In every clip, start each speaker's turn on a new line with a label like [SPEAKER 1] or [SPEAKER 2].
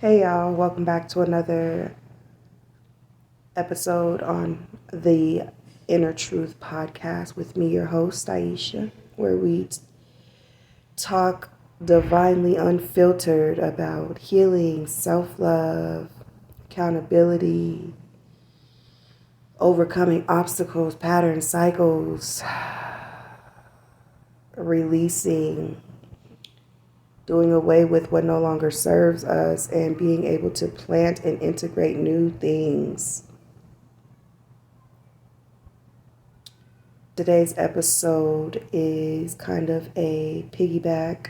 [SPEAKER 1] Hey y'all, welcome back to another episode on the Inner Truth podcast with me, your host, Aisha, where we talk divinely unfiltered about healing, self love, accountability, overcoming obstacles, patterns, cycles, releasing, doing away with what no longer serves us, and being able to plant and integrate new things. Today's episode is kind of a piggyback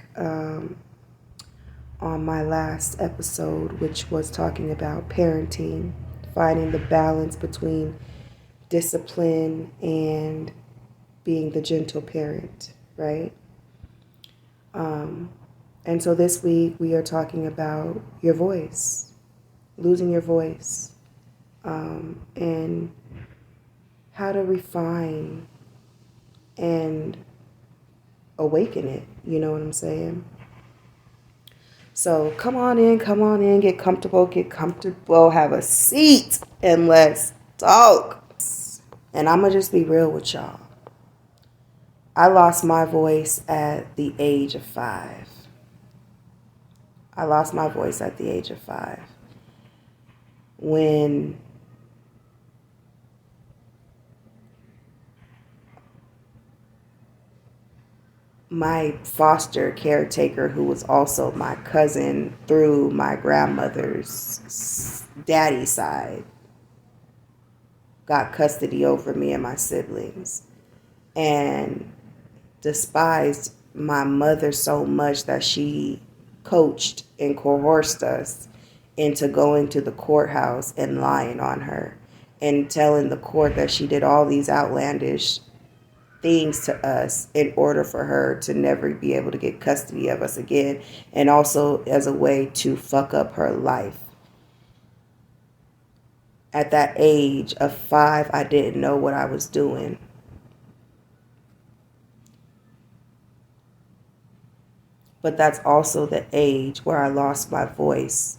[SPEAKER 1] on my last episode, which was talking about parenting, finding the balance between discipline and being the gentle parent, right? And so this week we are talking about your voice, losing your voice, and how to refine and awaken it. You know what I'm saying? So come on in, get comfortable, have a seat, and let's talk. And I'm going to just be real with y'all. I lost my voice at the age of 5. I lost my voice at the age of 5. When my foster caretaker, who was also my cousin through my grandmother's daddy side, got custody over me and my siblings and despised my mother so much that she coached and coerced us into going to the courthouse and lying on her and telling the court that she did all these outlandish things to us in order for her to never be able to get custody of us again, and also as a way to fuck up her life. At that age of 5, I didn't know what I was doing. But that's also the age where I lost my voice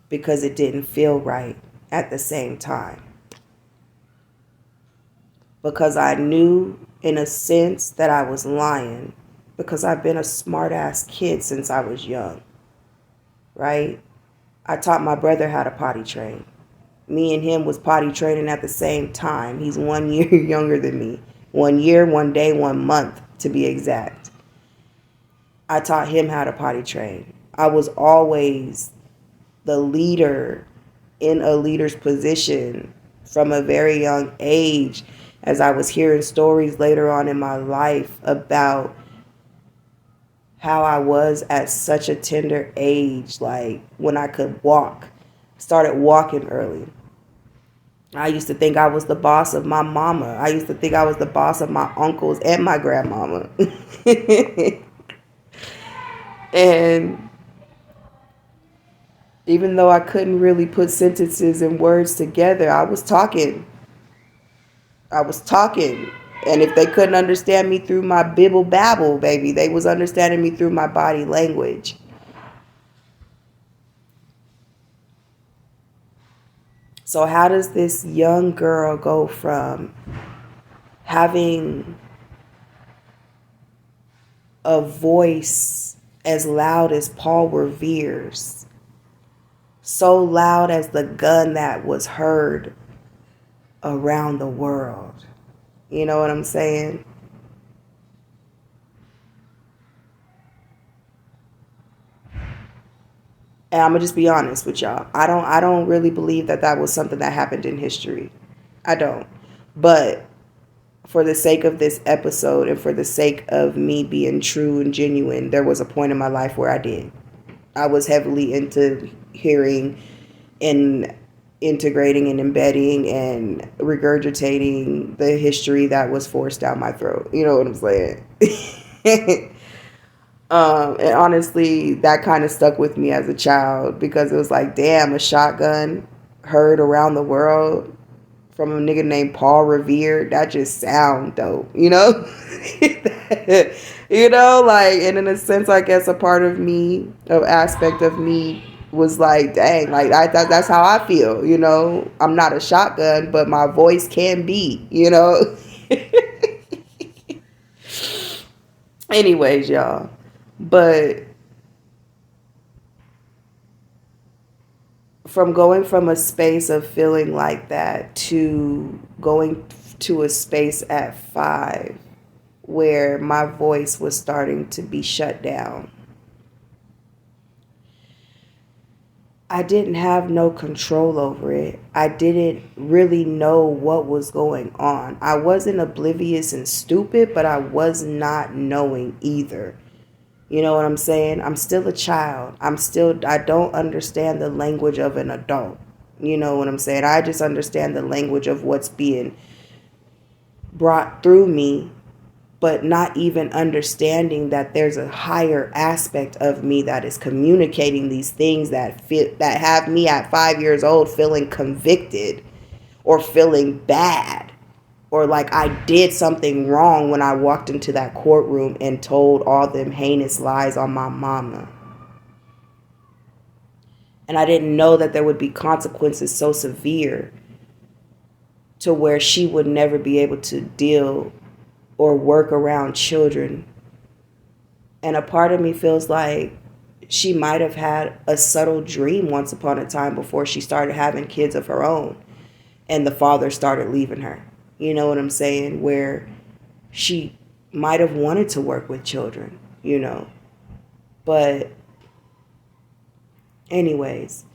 [SPEAKER 1] because it didn't feel right at the same time. Because I knew in a sense that I was lying, because I've been a smart ass kid since I was young, right? I taught my brother how to potty train. Me and him was potty training at the same time. He's 1 year younger than me. 1 year, 1 day, 1 month to be exact. I taught him how to potty train. I was always the leader in a leader's position from a very young age, as I was hearing stories later on in my life about how I was at such a tender age, like when I could walk, started walking early. I used to think I was the boss of my mama. I used to think I was the boss of my uncles and my grandmama. And even though I couldn't really put sentences and words together, I was talking. And if they couldn't understand me through my bibble babble, baby, they was understanding me through my body language. So how does this young girl go from having a voice as loud as Paul Revere's, so loud as the gun that was heard around the world? You know what I'm saying? And I'm gonna just be honest with y'all. I don't really believe that that was something that happened in history. I don't. But for the sake of this episode and for the sake of me being true and genuine, there was a point in my life where I did. I was heavily into hearing and integrating and embedding and regurgitating the history that was forced down my throat. You know what I'm saying? And honestly, that kind of stuck with me as a child because it was like, damn, a shotgun heard around the world from a nigga named Paul Revere. That just sound dope, you know? You know, like, and in a sense, I guess a part of me, an aspect of me was like, dang, like that's how I feel, you know. I'm not a shotgun, but my voice can be, you know. Anyways, y'all. But from going from a space of feeling like that to going to a space at 5 where my voice was starting to be shut down, I didn't have no control over it. I didn't really know what was going on. I wasn't oblivious and stupid, but I was not knowing either. You know what I'm saying? I'm still a child. I don't understand the language of an adult. You know what I'm saying? I just understand the language of what's being brought through me, but not even understanding that there's a higher aspect of me that is communicating these things that have me at 5 years old feeling convicted or feeling bad or like I did something wrong when I walked into that courtroom and told all them heinous lies on my mama. And I didn't know that there would be consequences so severe to where she would never be able to deal or work around children. And a part of me feels like she might have had a subtle dream once upon a time before she started having kids of her own and the father started leaving her. You know what I'm saying? Where she might have wanted to work with children, you know. But anyways,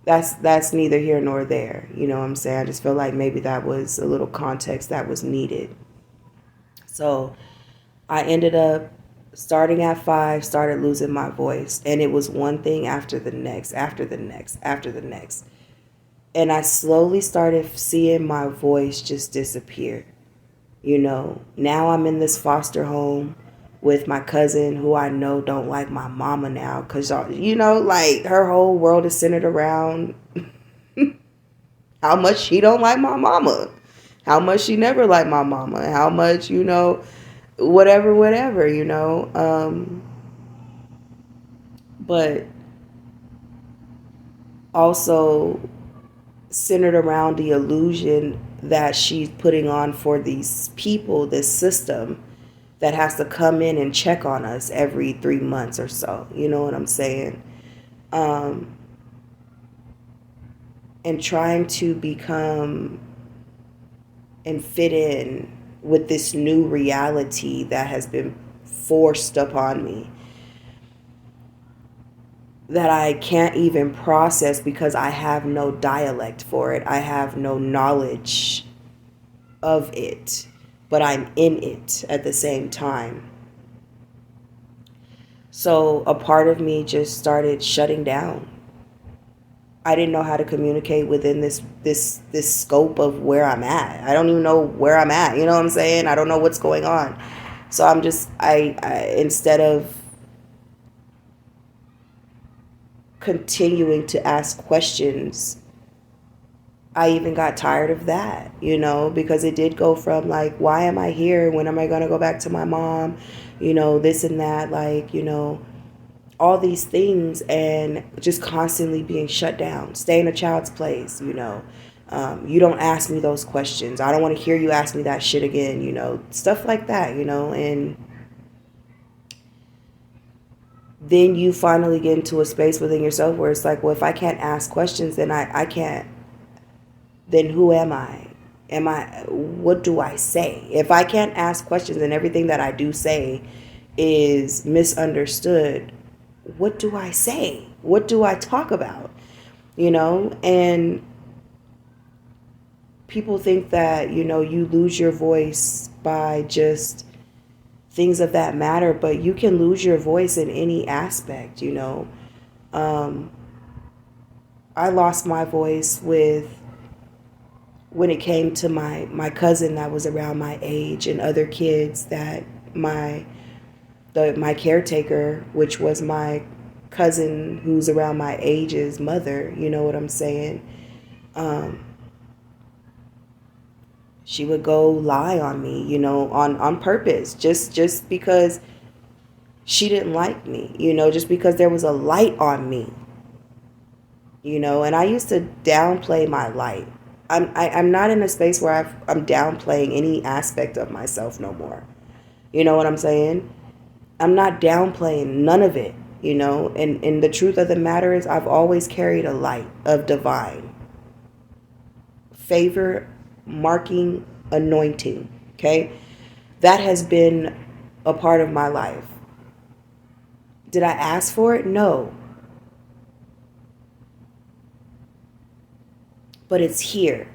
[SPEAKER 1] that's neither here nor there. You know what I'm saying? I just feel like maybe that was a little context that was needed. So I ended up starting at 5, started losing my voice. And it was one thing after the next, after the next, after the next. And I slowly started seeing my voice just disappear. You know, now I'm in this foster home with my cousin who I know don't like my mama now. Because, you know, like her whole world is centered around how much she don't like my mama. How much she never liked my mama. How much, you know, whatever, you know. But also centered around the illusion that she's putting on for these people, this system that has to come in and check on us every 3 months or so. You know what I'm saying? And trying to become and fit in with this new reality that has been forced upon me that I can't even process because I have no dialect for it. I have no knowledge of it, but I'm in it at the same time. So a part of me just started shutting down. I didn't know how to communicate within this scope of where I'm at. I don't even know where I'm at. You know what I'm saying? I don't know what's going on. So I'm just I instead of continuing to ask questions, I even got tired of that, you know, because it did go from like, why am I here? When am I going to go back to my mom? You know, this and that, like, you know, all these things, and just constantly being shut down. Stay in a child's place, you know. You don't ask me those questions. I don't want to hear you ask me that shit again, you know, stuff like that, you know. And then you finally get into a space within yourself where it's like, well, if I can't ask questions, then I can't, then who am I? What do I say? If I can't ask questions and everything that I do say is misunderstood, what do I say? What do I talk about? You know, and people think that, you know, you lose your voice by just things of that matter, but you can lose your voice in any aspect, you know. I lost my voice when it came to my cousin that was around my age and other kids that my caretaker, which was my cousin who's around my age's mother, you know what I'm saying? She would go lie on me, you know, on purpose, just because she didn't like me, you know, just because there was a light on me. And I used to downplay my light. I'm not in a space where I'm downplaying any aspect of myself no more. You know what I'm saying? I'm not downplaying none of it, and the truth of the matter is I've always carried a light of divine favor, marking, anointing. Okay? That has been a part of my life. Did I ask for it? No. But it's here.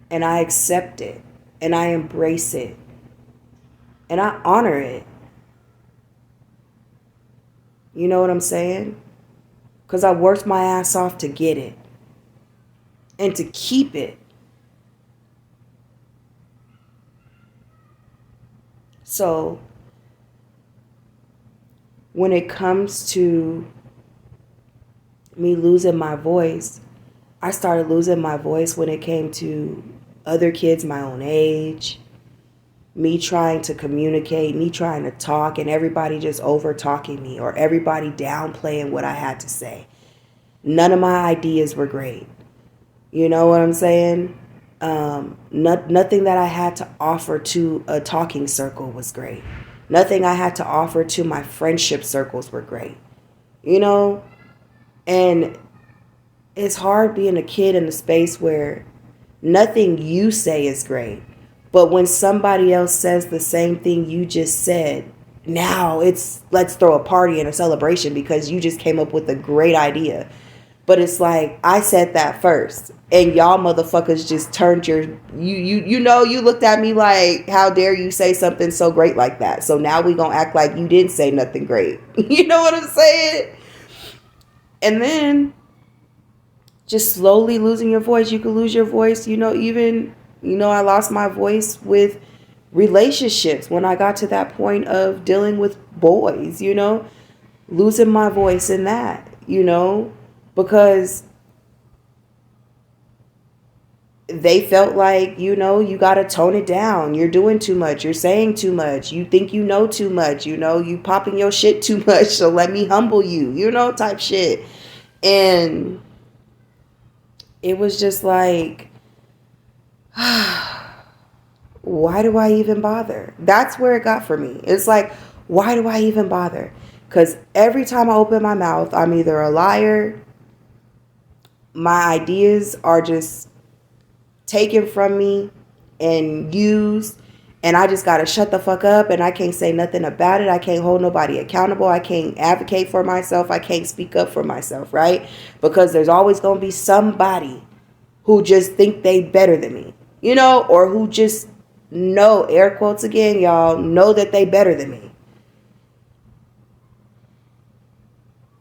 [SPEAKER 1] And I accept it. And I embrace it. And I honor it. You know what I'm saying? Because I worked my ass off to get it. And to keep it. So, when it comes to me losing my voice, I started losing my voice when it came to other kids my own age, me trying to communicate, me trying to talk, and everybody just over talking me or everybody downplaying what I had to say. None of my ideas were great. You know what I'm saying? Nothing that I had to offer to a talking circle was great. Nothing I had to offer to my friendship circles were great. And it's hard being a kid in a space where nothing you say is great. But when somebody else says the same thing you just said, now it's let's throw a party and a celebration because you just came up with a great idea. But it's like, I said that first. And y'all motherfuckers just turned you looked at me like, how dare you say something so great like that? So now we gonna act like you didn't say nothing great. You know what I'm saying? And then just slowly losing your voice. You could lose your voice, I lost my voice with relationships when I got to that point of dealing with boys, losing my voice in that, because they felt like, you got to tone it down. You're doing too much. You're saying too much. You think you know too much. You popping your shit too much. So let me humble you, type shit. And it was just like, why do I even bother? That's where it got for me. It's like, why do I even bother? Because every time I open my mouth, I'm either a liar, my ideas are just taken from me and used, and I just gotta shut the fuck up, and I can't say nothing about it. I can't hold nobody accountable. I can't advocate for myself. I can't speak up for myself, right? Because there's always gonna be somebody who just think they better than me, or who just know, air quotes again, y'all, know that they better than me.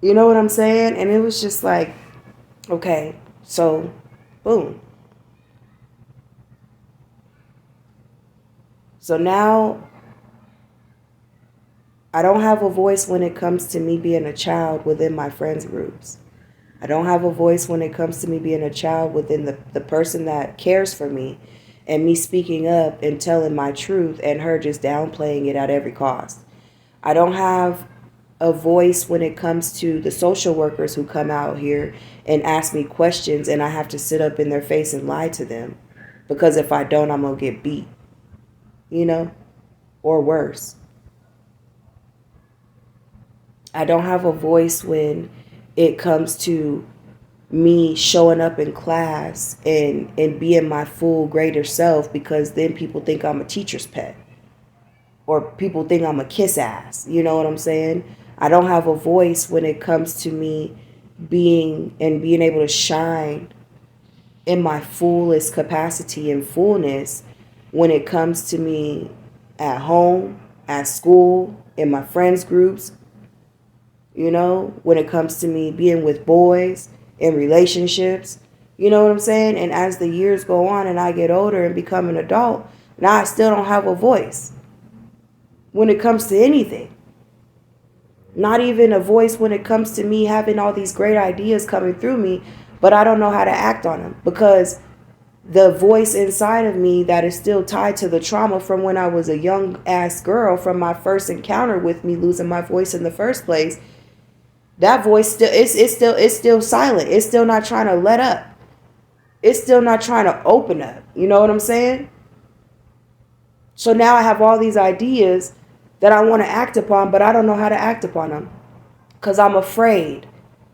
[SPEAKER 1] You know what I'm saying? And it was just like, okay, so boom. So now I don't have a voice when it comes to me being a child within my friends groups. I don't have a voice when it comes to me being a child within the person that cares for me and me speaking up and telling my truth and her just downplaying it at every cost. I don't have a voice when it comes to the social workers who come out here and ask me questions and I have to sit up in their face and lie to them. Because if I don't, I'm going to get beat. Or worse. I don't have a voice when it comes to me showing up in class and being my full greater self, because then people think I'm a teacher's pet or people think I'm a kiss ass. You know what I'm saying? I don't have a voice when it comes to me being able to shine in my fullest capacity and fullness when it comes to me at home, at school, in my friends groups, when it comes to me being with boys, in relationships, you know what I'm saying? And as the years go on and I get older and become an adult, now I still don't have a voice when it comes to anything. Not even a voice when it comes to me having all these great ideas coming through me, but I don't know how to act on them because the voice inside of me that is still tied to the trauma from when I was a young ass girl, from my first encounter with me losing my voice in the first place, That voice still it's still silent. It's still not trying to let up. It's still not trying to open up. You know what I'm saying? So now I have all these ideas that I want to act upon, but I don't know how to act upon them because I'm afraid.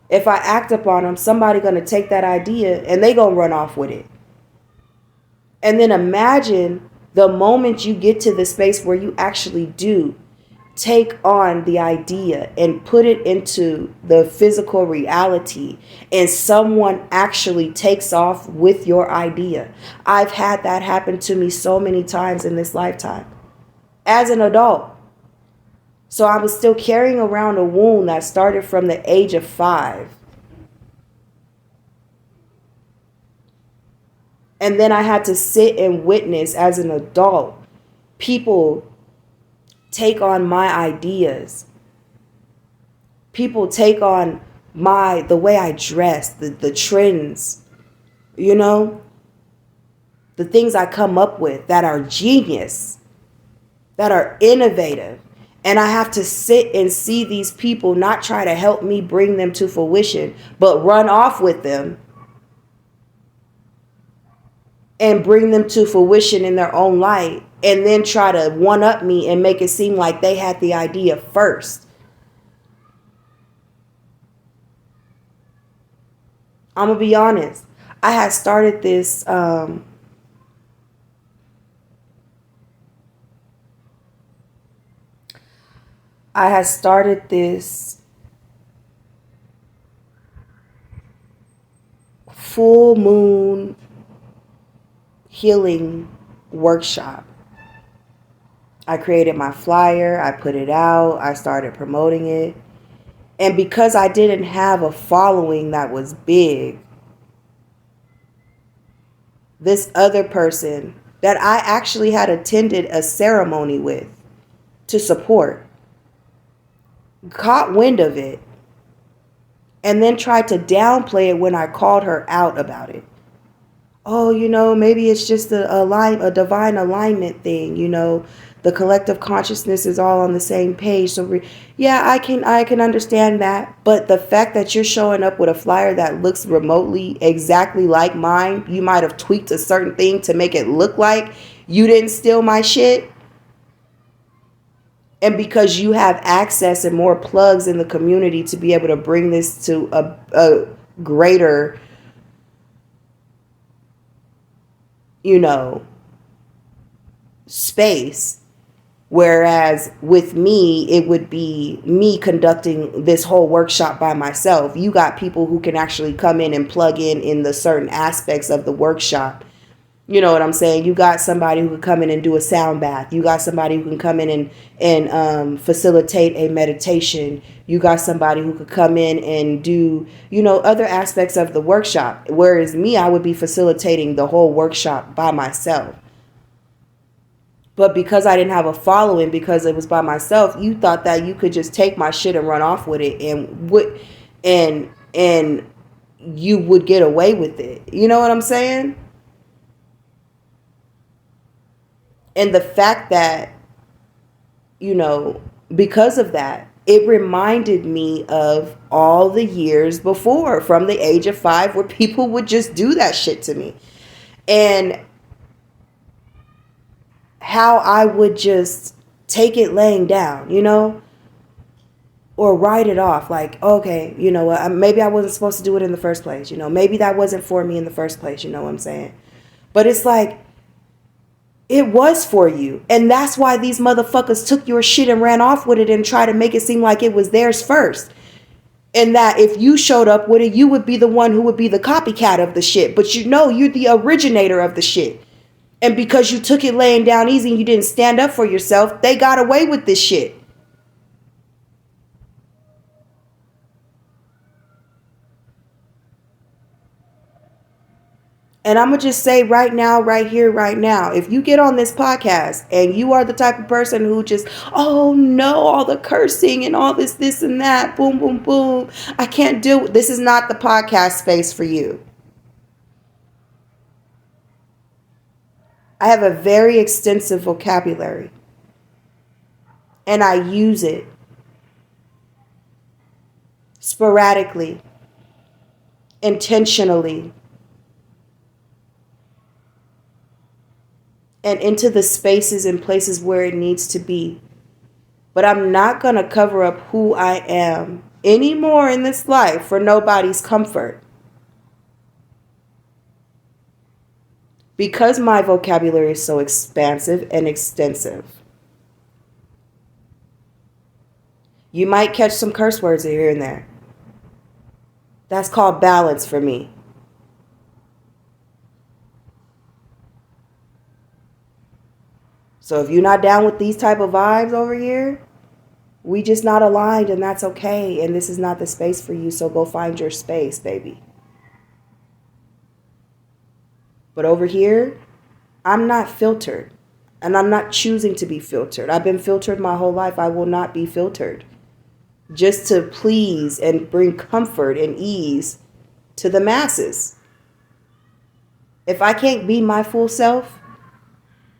[SPEAKER 1] If I act upon them, somebody going to take that idea and they going to run off with it. And then imagine the moment you get to the space where you actually do take on the idea and put it into the physical reality and someone actually takes off with your idea. I've had that happen to me so many times in this lifetime as an adult. So I was still carrying around a wound that started from the age of 5. And then I had to sit and witness as an adult people take on my ideas. People take on the way I dress, the trends, you know, the things I come up with that are genius, that are innovative. And I have to sit and see these people not try to help me bring them to fruition, but run off with them and bring them to fruition in their own light, and then try to one up me and make it seem like they had the idea first. I'm going to be honest. I had started this full moon healing workshop. I created my flyer, I put it out, I started promoting it. And because I didn't have a following that was big, this other person that I actually had attended a ceremony with to support caught wind of it and then tried to downplay it when I called her out about it. Oh, maybe it's just a divine alignment thing, the collective consciousness is all on the same page. So yeah, I can understand that. But the fact that you're showing up with a flyer that looks remotely exactly like mine, you might have tweaked a certain thing to make it look like you didn't steal my shit. And because you have access and more plugs in the community to be able to bring this to a greater, space. Whereas with me, it would be me conducting this whole workshop by myself. You got people who can actually come in and plug in the certain aspects of the workshop. You know what I'm saying? You got somebody who can come in and do a sound bath. You got somebody who can come in and facilitate a meditation. You got somebody who could come in and do, other aspects of the workshop. Whereas me, I would be facilitating the whole workshop by myself. But because I didn't have a following, because it was by myself, you thought that you could just take my shit and run off with it and you would get away with it. You know what I'm saying? And the fact that, because of that, it reminded me of all the years before from the age of 5 where people would just do that shit to me. And how I would just take it laying down, or write it off like, okay, maybe I wasn't supposed to do it in the first place. Maybe that wasn't for me in the first place. You know what I'm saying? But it's like, it was for you. And that's why these motherfuckers took your shit and ran off with it and tried to make it seem like it was theirs first. And that if you showed up with it, you would be the one who would be the copycat of the shit. But you're the originator of the shit. And because you took it laying down easy and you didn't stand up for yourself, they got away with this shit. And I'm going to just say right now, right here, right now, if you get on this podcast and you are the type of person who just, oh no, all the cursing and all this and that, boom, boom, boom, I can't do it. This is not the podcast space for you. I have a very extensive vocabulary and I use it. sporadically, intentionally, and into the spaces and places where it needs to be. But I'm not going to cover up who I am anymore in this life for nobody's comfort. Because my vocabulary is so expansive and extensive. You might catch some curse words here and there. That's called balance for me. So if you're not down with these type of vibes over here, we just not aligned, and that's okay. And this is not the space for you. So go find your space, baby. But over here, I'm not filtered. And I'm not choosing to be filtered. I've been filtered my whole life. I will not be filtered. Just to please and bring comfort and ease to the masses. If I can't be my full self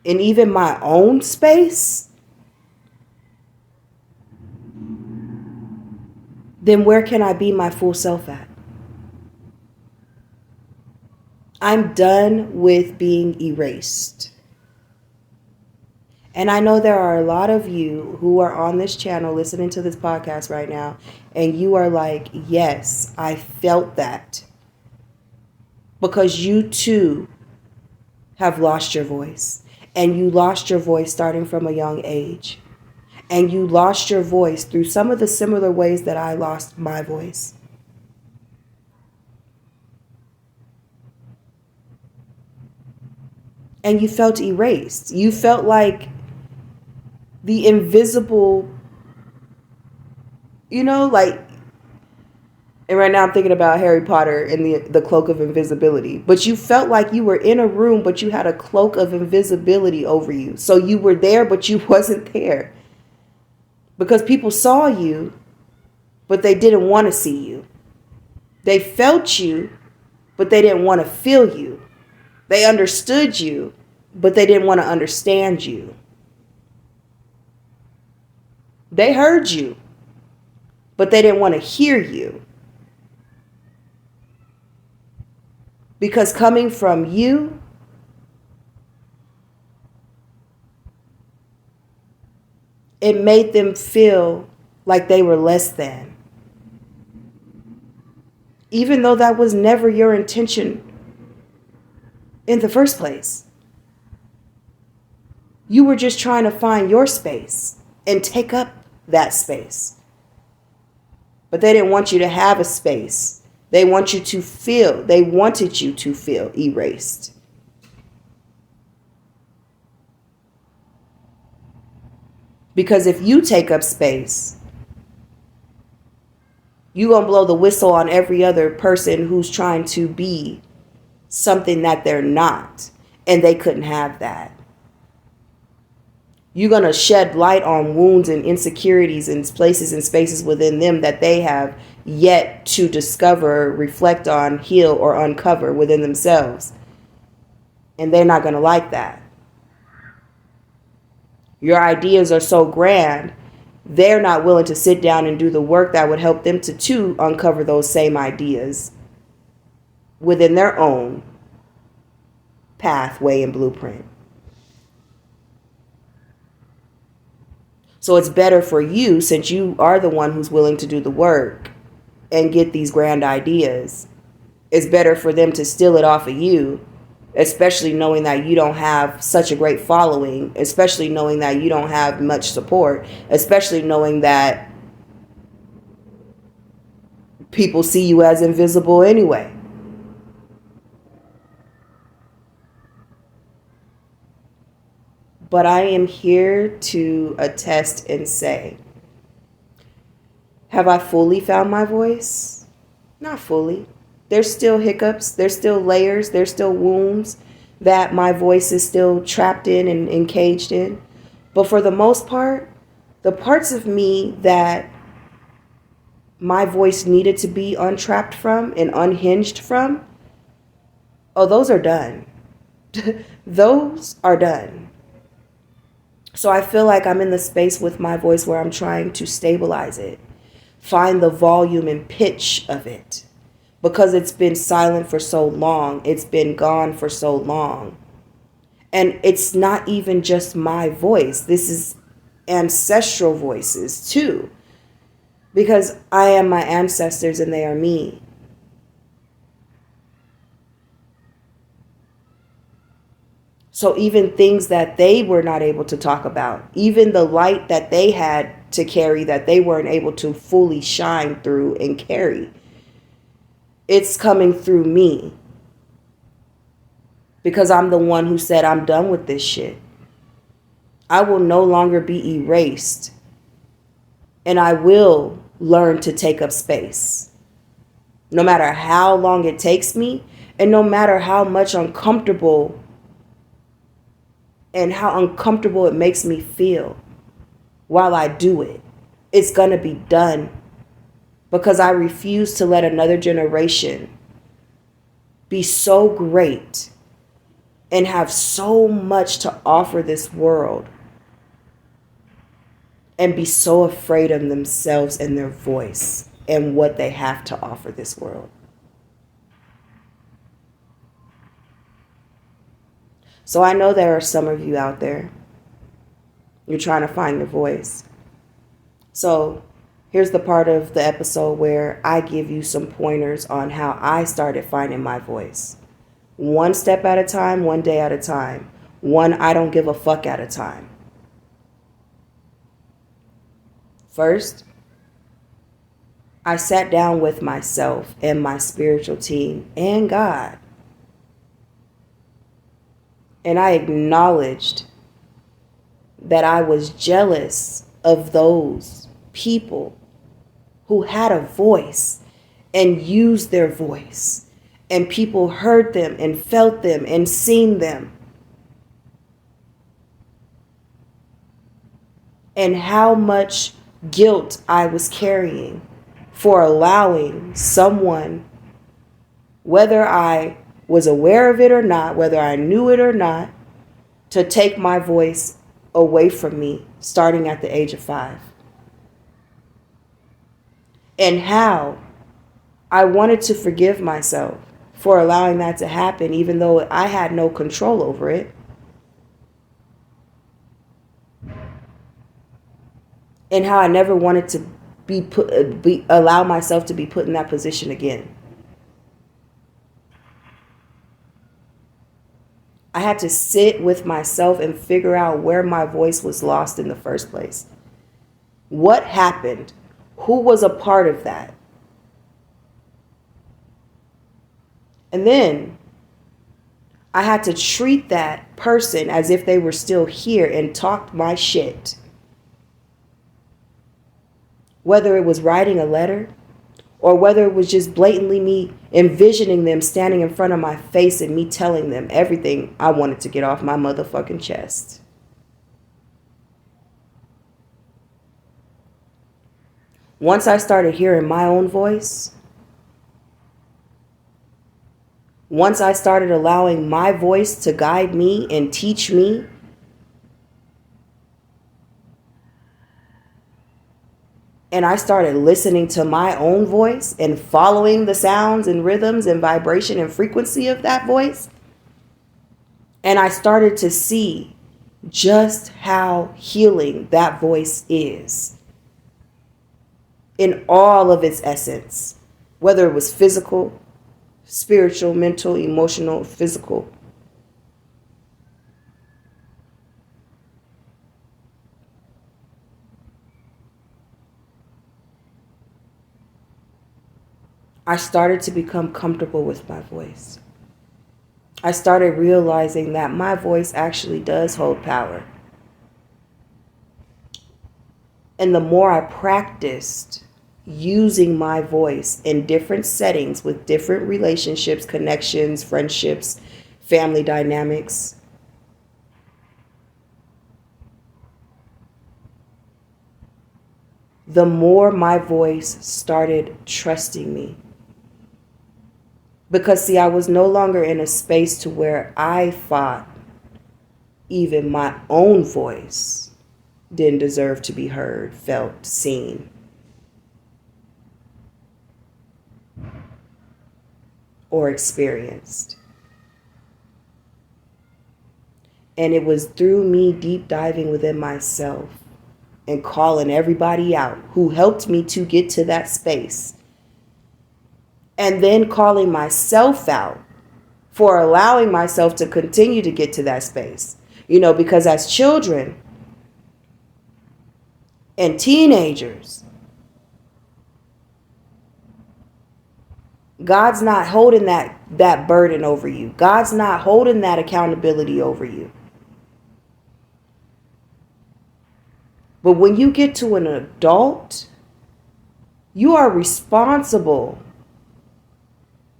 [SPEAKER 1] in even my own space, then where can I be my full self at? I'm done with being erased. And I know there are a lot of you who are on this channel listening to this podcast right now, and you are like, yes, I felt that. Because you too have lost your voice. And you lost your voice starting from a young age. And you lost your voice through some of the similar ways that I lost my voice. And you felt erased. You felt like the invisible, like, and right now I'm thinking about Harry Potter and the cloak of invisibility. But you felt like you were in a room, but you had a cloak of invisibility over you. So you were there, but you wasn't there. Because people saw you, but they didn't want to see you. They felt you, but they didn't want to feel you. They understood you, but they didn't want to understand you. They heard you, but they didn't want to hear you. Because coming from you, it made them feel like they were less than. Even though that was never your intention in the first place. You were just trying to find your space and take up that space. But they didn't want you to have a space. They wanted you to feel erased. Because if you take up space, you're going to blow the whistle on every other person who's trying to be something that they're not. And they couldn't have that. You're going to shed light on wounds and insecurities and places and spaces within them that they have yet to discover, reflect on, heal, or uncover within themselves. And they're not going to like that. Your ideas are so grand, they're not willing to sit down and do the work that would help them to too uncover those same ideas within their own pathway and blueprint. So it's better for you, since you are the one who's willing to do the work and get these grand ideas. It's better for them to steal it off of you, especially knowing that you don't have such a great following, especially knowing that you don't have much support, especially knowing that people see you as invisible anyway. But I am here to attest and say, have I fully found my voice? Not fully. There's still hiccups. There's still layers. There's still wounds that my voice is still trapped in and encaged in. But for the most part, the parts of me that my voice needed to be untrapped from and unhinged from, those are done. Those are done. So I feel like I'm in the space with my voice where I'm trying to stabilize it find the volume and pitch of it, because it's been silent for so long. It's been gone for so long. And it's not even just my voice. This is ancestral voices too, because I am my ancestors and they are me. So even things that they were not able to talk about, even the light that they had to carry that they weren't able to fully shine through and carry, it's coming through me. Because I'm the one who said, I'm done with this shit. I will no longer be erased. And I will learn to take up space. No matter how long it takes me, and no matter how much uncomfortable and how uncomfortable it makes me feel while I do it, it's gonna be done. Because I refuse to let another generation be so great and have so much to offer this world and be so afraid of themselves and their voice and what they have to offer this world. So I know there are some of you out there, you're trying to find your voice. So here's the part of the episode where I give you some pointers on how I started finding my voice. One step at a time, one day at a time. One I don't give a fuck at a time. First, I sat down with myself and my spiritual team and God. And I acknowledged that I was jealous of those people who had a voice and used their voice. And people heard them and felt them and seen them. And how much guilt I was carrying for allowing someone, whether I was aware of it or not, whether I knew it or not, to take my voice away from me starting at the age of 5. And how I wanted to forgive myself for allowing that to happen, even though I had no control over it. And how I never wanted to allow myself to be put in that position again. I had to sit with myself and figure out where my voice was lost in the first place. What happened? Who was a part of that? And then I had to treat that person as if they were still here and talk my shit. Whether it was writing a letter or whether it was just blatantly me envisioning them standing in front of my face and me telling them everything I wanted to get off my motherfucking chest. Once I started hearing my own voice, once I started allowing my voice to guide me and teach me, and I started listening to my own voice and following the sounds and rhythms and vibration and frequency of that voice, and I started to see just how healing that voice is in all of its essence, whether it was physical, spiritual, mental, emotional, physical. I started to become comfortable with my voice. I started realizing that my voice actually does hold power. And the more I practiced using my voice in different settings with different relationships, connections, friendships, family dynamics, the more my voice started trusting me. Because see, I was no longer in a space to where I thought even my own voice didn't deserve to be heard, felt, seen. or experienced. And it was through me deep diving within myself and calling everybody out who helped me to get to that space. And then calling myself out for allowing myself to continue to get to that space. You know, because as children and teenagers, God's not holding that burden over you. God's not holding that accountability over you. But when you get to an adult, you are responsible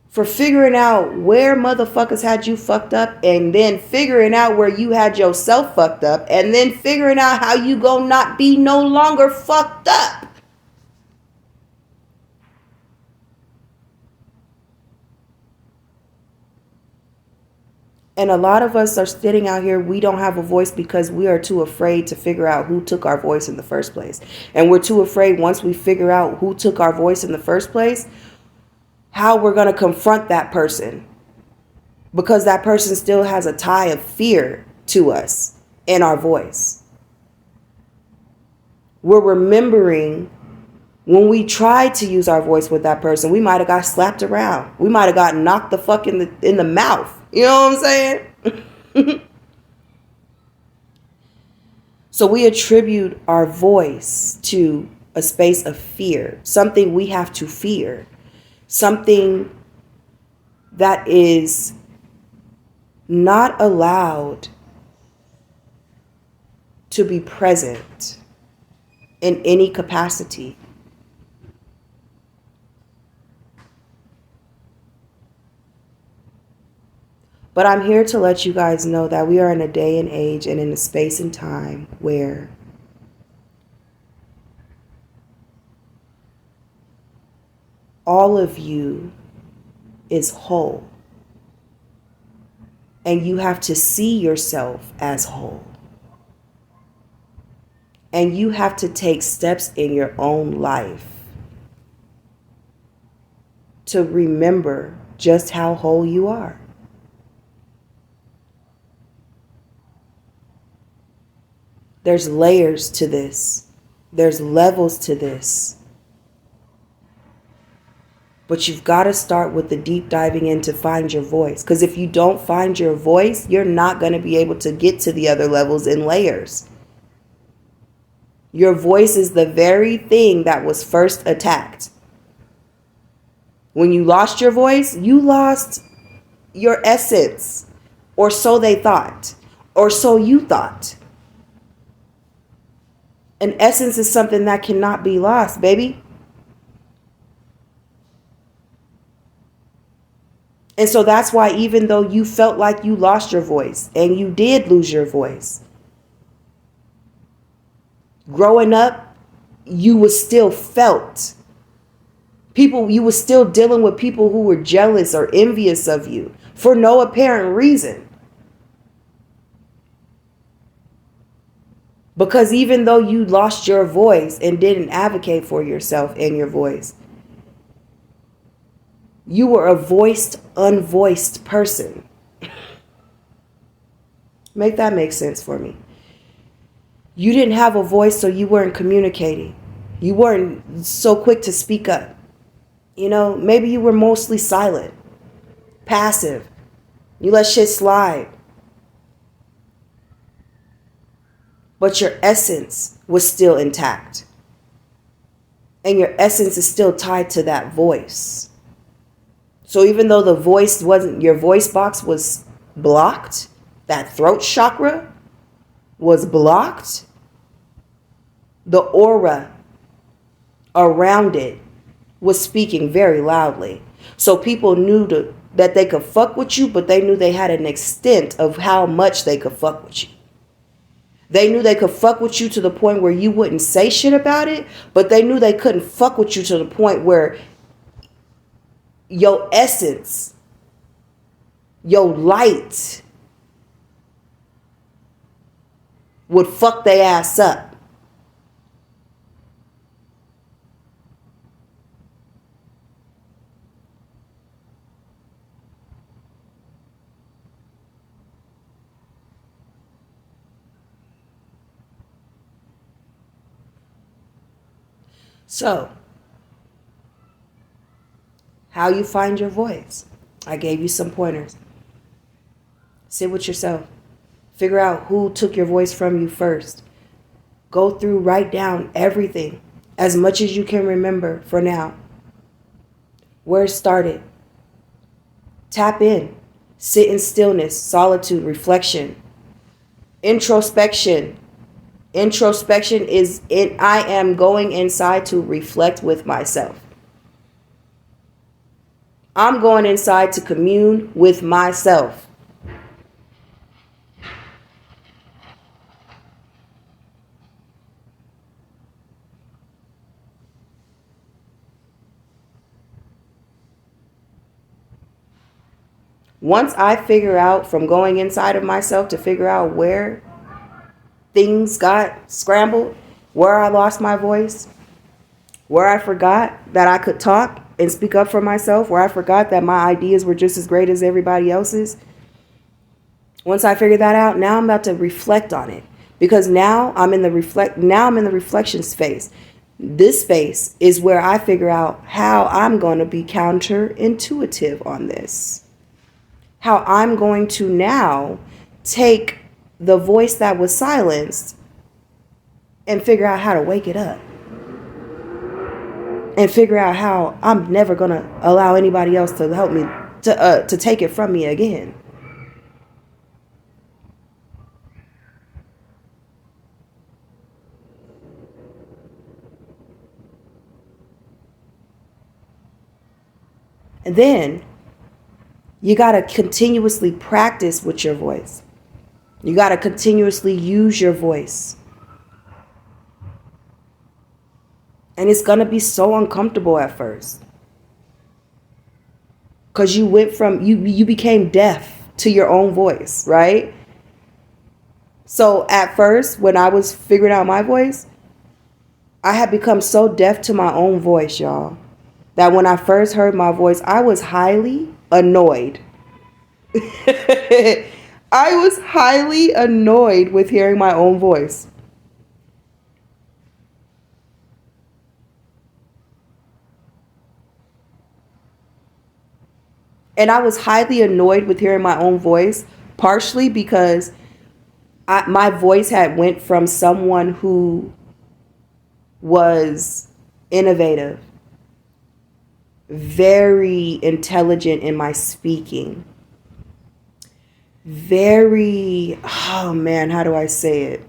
[SPEAKER 1] for figuring out where motherfuckers had you fucked up, and then figuring out where you had yourself fucked up, and then figuring out how you gon' not be no longer fucked up. And a lot of us are sitting out here, we don't have a voice because we are too afraid to figure out who took our voice in the first place. And we're too afraid, once we figure out who took our voice in the first place, how we're going to confront that person. Because that person still has a tie of fear to us in our voice. We're remembering when we tried to use our voice with that person, we might have got slapped around. We might have got knocked the fuck in the mouth. You know what I'm saying? So we attribute our voice to a space of fear, something we have to fear, something that is not allowed to be present in any capacity. But I'm here to let you guys know that we are in a day and age and in a space and time where all of you is whole. And you have to see yourself as whole. And you have to take steps in your own life to remember just how whole you are. There's layers to this. There's levels to this. But you've got to start with the deep diving in to find your voice. Because if you don't find your voice, you're not going to be able to get to the other levels and layers. Your voice is the very thing that was first attacked. When you lost your voice, you lost your essence. Or so they thought. Or so you thought. An essence is something that cannot be lost, baby. And so that's why even though you felt like you lost your voice, and you did lose your voice, growing up, you was still felt. You was still dealing with people who were jealous or envious of you for no apparent reason. Because even though you lost your voice and didn't advocate for yourself and your voice, you were a voiced, unvoiced person. Make that make sense for me. You didn't have a voice, so you weren't communicating. You weren't so quick to speak up. You know, maybe you were mostly silent, passive. You let shit slide. But your essence was still intact. And your essence is still tied to that voice. So even though the voice wasn't, your voice box was blocked, that throat chakra was blocked, the aura around it was speaking very loudly. So people knew that they could fuck with you, but they knew they had an extent of how much they could fuck with you. They knew they could fuck with you to the point where you wouldn't say shit about it, but they knew they couldn't fuck with you to the point where your essence, your light would fuck their ass up. So, how you find your voice? I gave you some pointers. Sit with yourself. Figure out who took your voice from you first. Go through, write down everything, as much as you can remember for now. Where it started. Tap in. Sit in stillness, solitude, reflection. Introspection. Introspection is I am going inside to reflect with myself. I'm going inside to commune with myself. Once I figure out from going inside of myself to figure out where things got scrambled, where I lost my voice, where I forgot that I could talk and speak up for myself, where I forgot that my ideas were just as great as everybody else's. Once I figure that out, now I'm about to reflect on it, because now I'm in the reflection space. This space is where I figure out how I'm going to be counterintuitive on this. How I'm going to now take the voice that was silenced and figure out how to wake it up. And figure out how I'm never going to allow anybody else to help me to take it from me again. And then you got to continuously practice with your voice. You got to continuously use your voice. And it's going to be so uncomfortable at first. Because you went from, you became deaf to your own voice, right? So at first, when I was figuring out my voice, I had become so deaf to my own voice, y'all, that when I first heard my voice, I was highly annoyed. I was highly annoyed with hearing my own voice. And I was highly annoyed with hearing my own voice, partially because my voice had went from someone who was innovative, very intelligent in my speaking, very, oh man, how do I say it?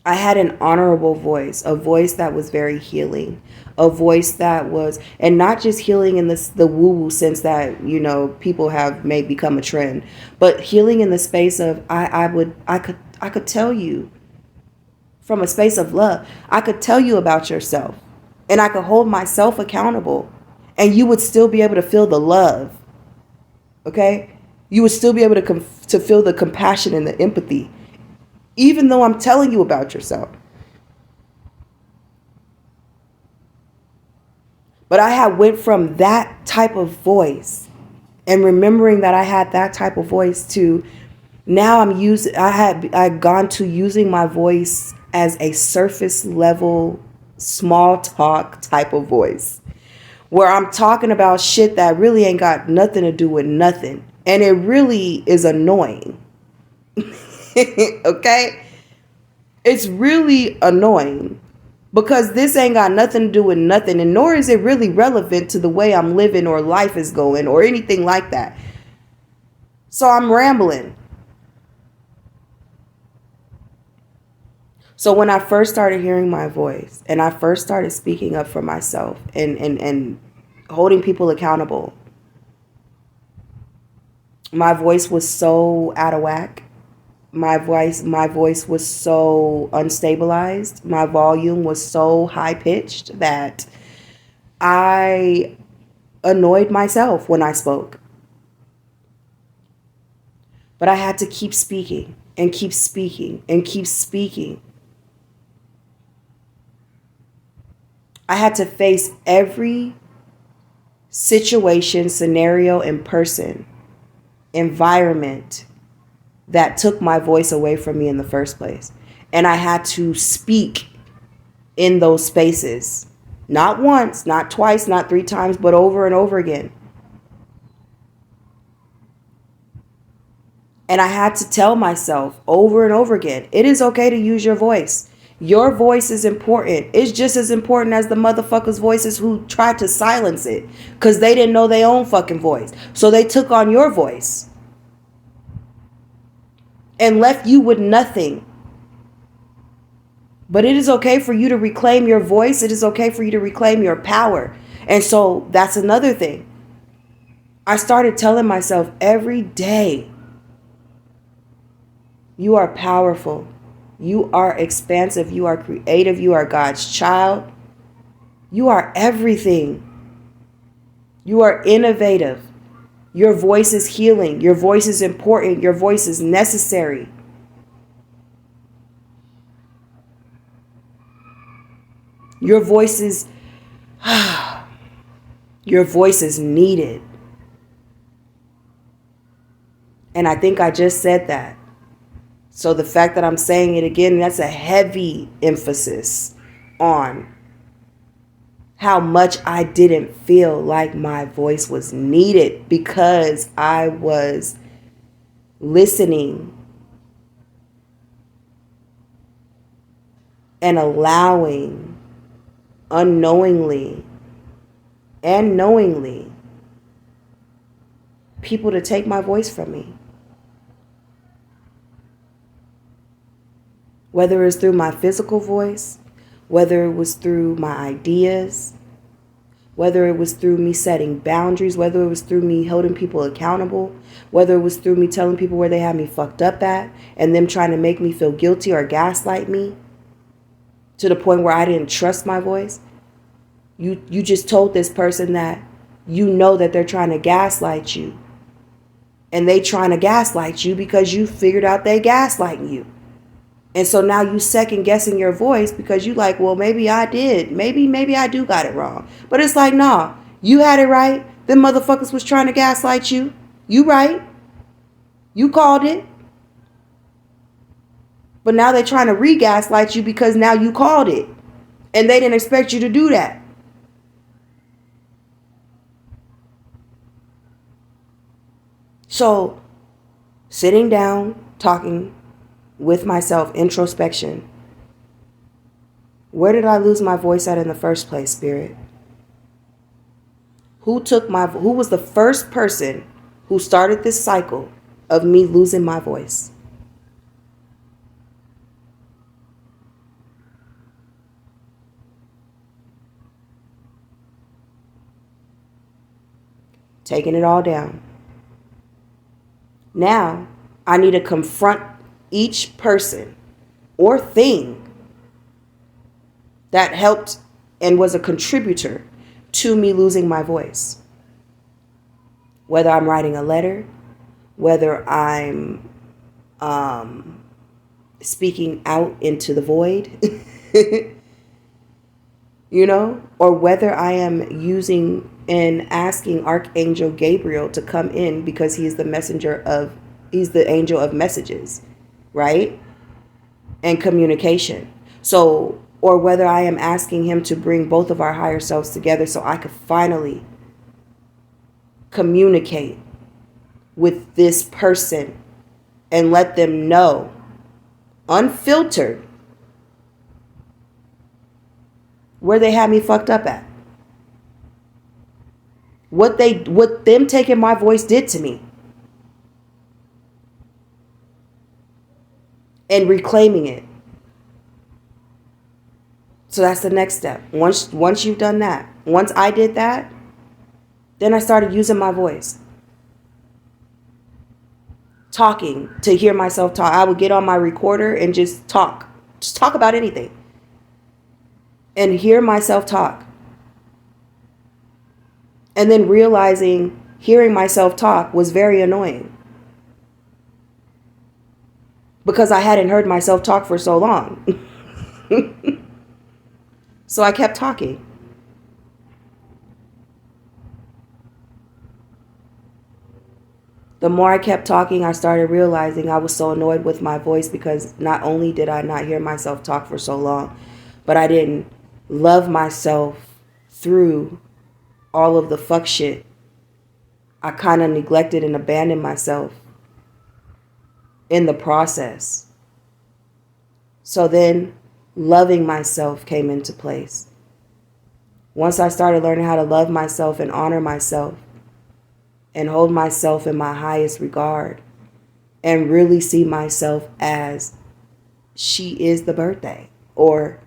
[SPEAKER 1] I had an honorable voice, a voice that was very healing, a voice that was, and not just healing in the woo-woo sense that, you know, people have made become a trend, but healing in the space of I could tell you from a space of love. I could tell you about yourself, and I could hold myself accountable, and you would still be able to feel the love. Okay? You would still be able to feel the compassion and the empathy, even though I'm telling you about yourself. But I had went from that type of voice and remembering that I had that type of voice to now I had gone to using my voice as a surface level, small talk type of voice, where I'm talking about shit that really ain't got nothing to do with nothing. And it really is annoying. Okay? It's really annoying because this ain't got nothing to do with nothing, and nor is it really relevant to the way I'm living or life is going or anything like that. So I'm rambling. So when I first started hearing my voice and I first started speaking up for myself and holding people accountable, my voice was so out of whack. My voice was so unstabilized. My volume was so high pitched that I annoyed myself when I spoke. But I had to keep speaking and keep speaking and keep speaking. I had to face every situation, scenario, and person, environment that took my voice away from me in the first place. And I had to speak in those spaces. Not once, not twice, not 3 times, but over and over again. And I had to tell myself over and over again, it is okay to use your voice. Your voice is important. It's just as important as the motherfuckers' voices who tried to silence it because they didn't know their own fucking voice. So they took on your voice and left you with nothing. But it is okay for you to reclaim your voice. It is okay for you to reclaim your power. And so that's another thing. I started telling myself every day, you are powerful. You are expansive. You are creative. You are God's child. You are everything. You are innovative. Your voice is healing. Your voice is important. Your voice is necessary. Your voice is your voice is needed. And I think I just said that. So the fact that I'm saying it again, that's a heavy emphasis on how much I didn't feel like my voice was needed because I was listening and allowing unknowingly and knowingly people to take my voice from me. Whether it was through my physical voice, whether it was through my ideas, whether it was through me setting boundaries, whether it was through me holding people accountable, whether it was through me telling people where they had me fucked up at and them trying to make me feel guilty or gaslight me to the point where I didn't trust my voice. You just told this person that you know that they're trying to gaslight you. And they trying to gaslight you because you figured out they gaslighting you. And so now you second guessing your voice because you like, well, maybe I did. Maybe I do got it wrong. But it's like, nah, you had it right. Them motherfuckers was trying to gaslight you. You right. You called it. But now they're trying to re-gaslight you because now you called it. And they didn't expect you to do that. So sitting down, talking with myself, introspection. Where did I lose my voice at in the first place, Spirit? Who was the first person who started this cycle of me losing my voice? Taking it all down. Now, I need to confront each person or thing that helped and was a contributor to me losing my voice. Whether I'm writing a letter, whether I'm speaking out into the void, or whether I am using and asking Archangel Gabriel to come in because he's the angel of messages, right? And communication. So, or whether I am asking him to bring both of our higher selves together so I could finally communicate with this person and let them know, unfiltered, where they had me fucked up at. What them taking my voice did to me. And reclaiming it. So that's the next step. Once you've done that, once I did that, then I started using my voice. Talking to hear myself talk. I would get on my recorder and just talk. Just talk about anything. And hear myself talk. And then realizing hearing myself talk was very annoying. Because I hadn't heard myself talk for so long. So I kept talking. The more I kept talking, I started realizing I was so annoyed with my voice because not only did I not hear myself talk for so long, but I didn't love myself through all of the fuck shit. I kind of neglected and abandoned myself in the process. So then loving myself came into place. Once I started learning how to love myself and honor myself and hold myself in my highest regard and really see myself as she is the birthday, or,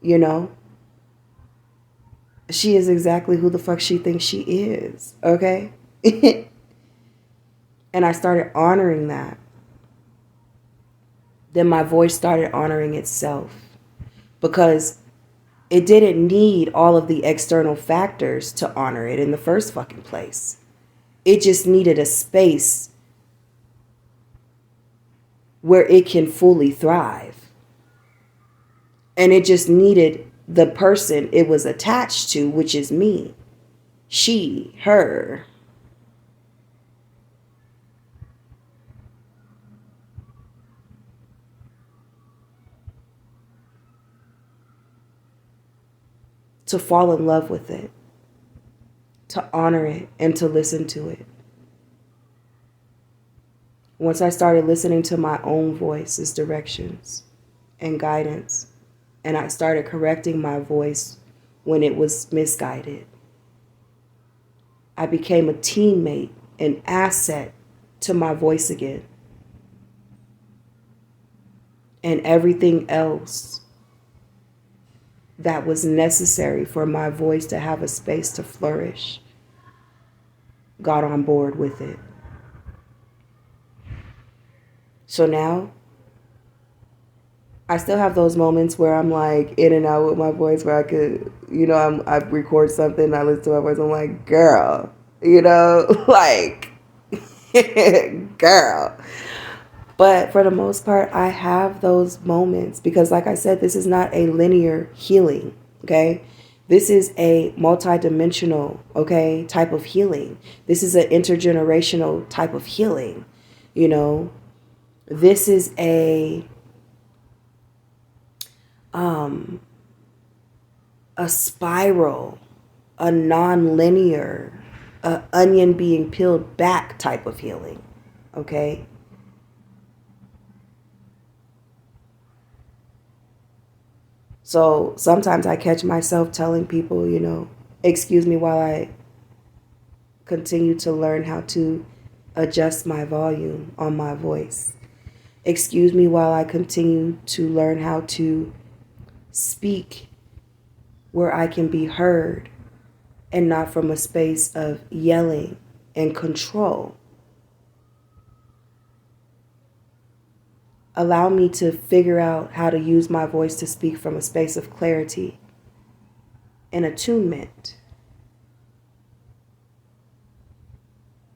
[SPEAKER 1] you know, she is exactly who the fuck she thinks she is, okay? And I started honoring that. Then my voice started honoring itself, because it didn't need all of the external factors to honor it in the first fucking place. It just needed a space where it can fully thrive. And it just needed the person it was attached to, which is me. She, her. To fall in love with it. To honor it and to listen to it. Once I started listening to my own voice's directions and guidance, and I started correcting my voice when it was misguided, I became a teammate, an asset to my voice again. And everything else that was necessary for my voice to have a space to flourish got on board with it. So now I still have those moments where I'm like in and out with my voice, where I could, you know, I record something, I listen to my voice, I'm like, girl, you know, like, girl. But for the most part, I have those moments because, like I said, this is not a linear healing, okay? This is a multidimensional, okay, type of healing. This is an intergenerational type of healing, you know? This is a spiral, a non-linear, a onion being peeled back type of healing, okay? So sometimes I catch myself telling people, you know, excuse me while I continue to learn how to adjust my volume on my voice. Excuse me while I continue to learn how to speak where I can be heard and not from a space of yelling and control. Allow me to figure out how to use my voice to speak from a space of clarity and attunement.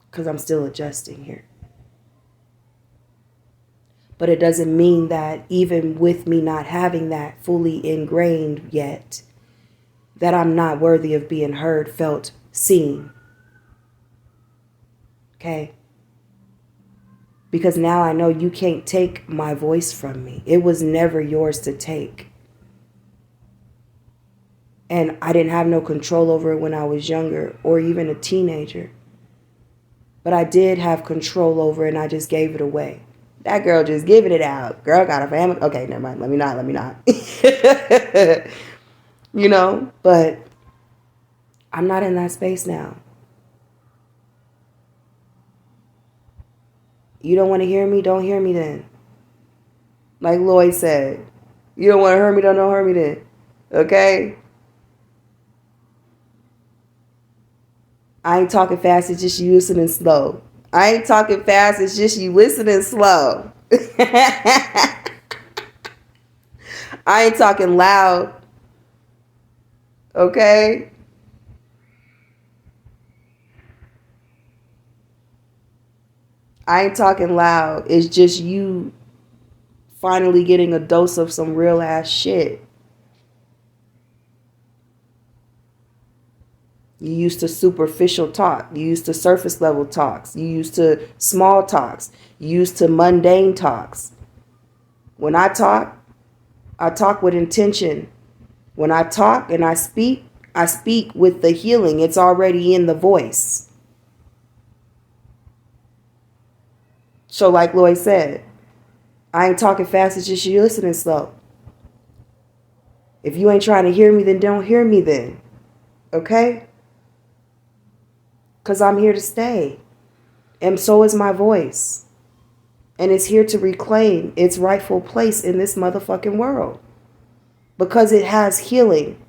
[SPEAKER 1] Because I'm still adjusting here. But it doesn't mean that even with me not having that fully ingrained yet, that I'm not worthy of being heard, felt, seen. Okay? Because now I know you can't take my voice from me. It was never yours to take. And I didn't have no control over it when I was younger or even a teenager. But I did have control over it, and I just gave it away. That girl just giving it out. Girl got a family. Okay, never mind. Let me not. You know, but I'm not in that space now. You don't want to hear me? Don't hear me then. Like Lloyd said, you don't want to hear me? Don't hear me then. Okay? I ain't talking fast, it's just you listening slow. I ain't talking fast, it's just you listening slow. I ain't talking loud. Okay? I ain't talking loud. It's just you finally getting a dose of some real ass shit. You used to superficial talk. You used to surface level talks. You used to small talks. You used to mundane talks. When I talk with intention When I talk and I speak with the healing. It's already in the voice. So like Lloyd said, I ain't talking fast, it's just you listening slow. If you ain't trying to hear me, then don't hear me then. Okay? Because I'm here to stay. And so is my voice. And it's here to reclaim its rightful place in this motherfucking world. Because it has healing.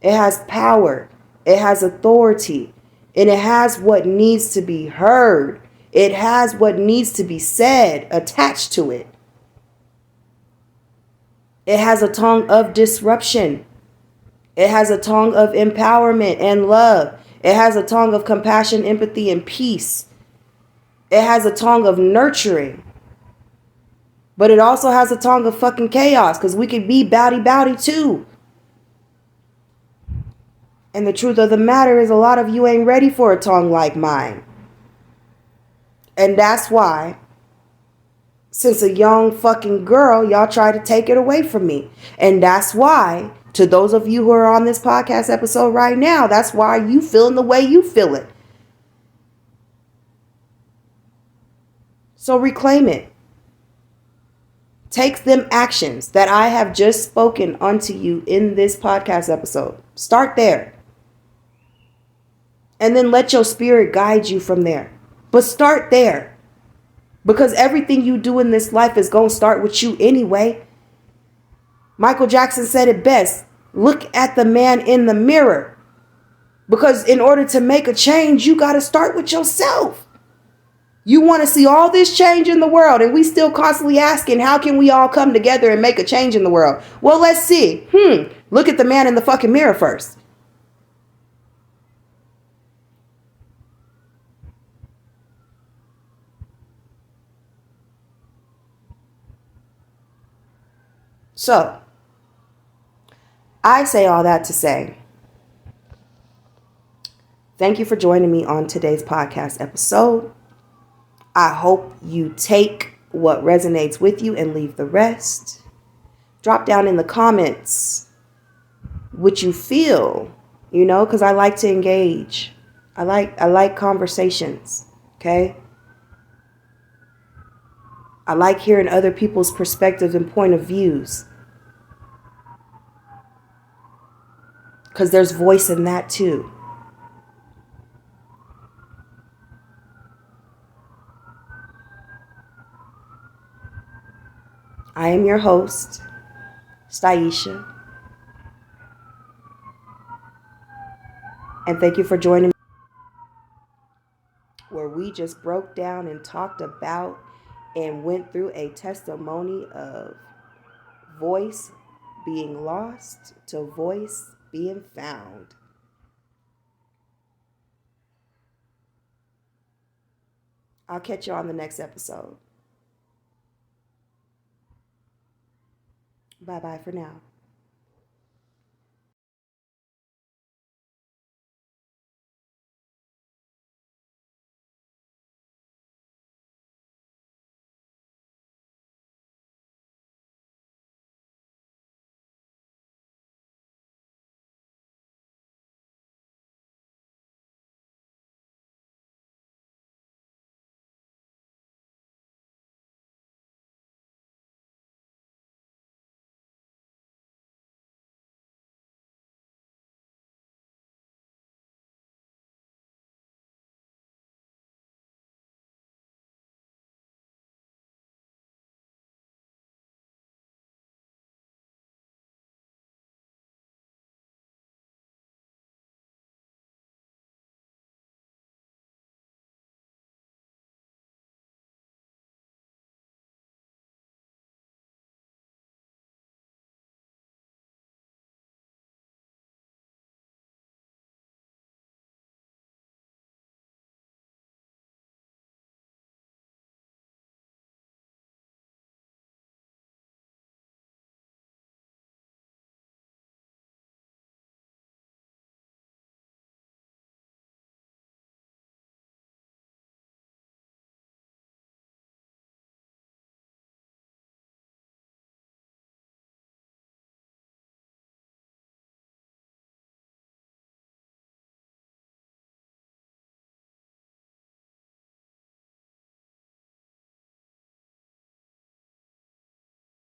[SPEAKER 1] It has power. It has authority. And it has what needs to be heard. It has what needs to be said attached to it. It has a tongue of disruption. It has a tongue of empowerment and love. It has a tongue of compassion, empathy, and peace. It has a tongue of nurturing. But it also has a tongue of fucking chaos, because we could be bowdy too. And the truth of the matter is, a lot of you ain't ready for a tongue like mine. And that's why, since a young fucking girl, y'all try to take it away from me. And that's why, to those of you who are on this podcast episode right now, that's why you feeling the way you feel it. So reclaim it. Take them actions that I have just spoken unto you in this podcast episode. Start there. And then let your spirit guide you from there. But start there. Because everything you do in this life is going to start with you anyway. Michael Jackson said it best. Look at the man in the mirror. Because in order to make a change, you got to start with yourself. You want to see all this change in the world, and we still constantly asking, how can we all come together and make a change in the world? Well, let's see. Look at the man in the fucking mirror first. So, I say all that to say, thank you for joining me on today's podcast episode. I hope you take what resonates with you and leave the rest. Drop down in the comments what you feel, because I like to engage. I like conversations, okay? I like hearing other people's perspectives and point of views. Because there's voice in that too. I am your host, Staisha. And thank you for joining me, where we just broke down and talked about and went through a testimony of voice being lost to voice being found. I'll catch you on the next episode. Bye-bye for now.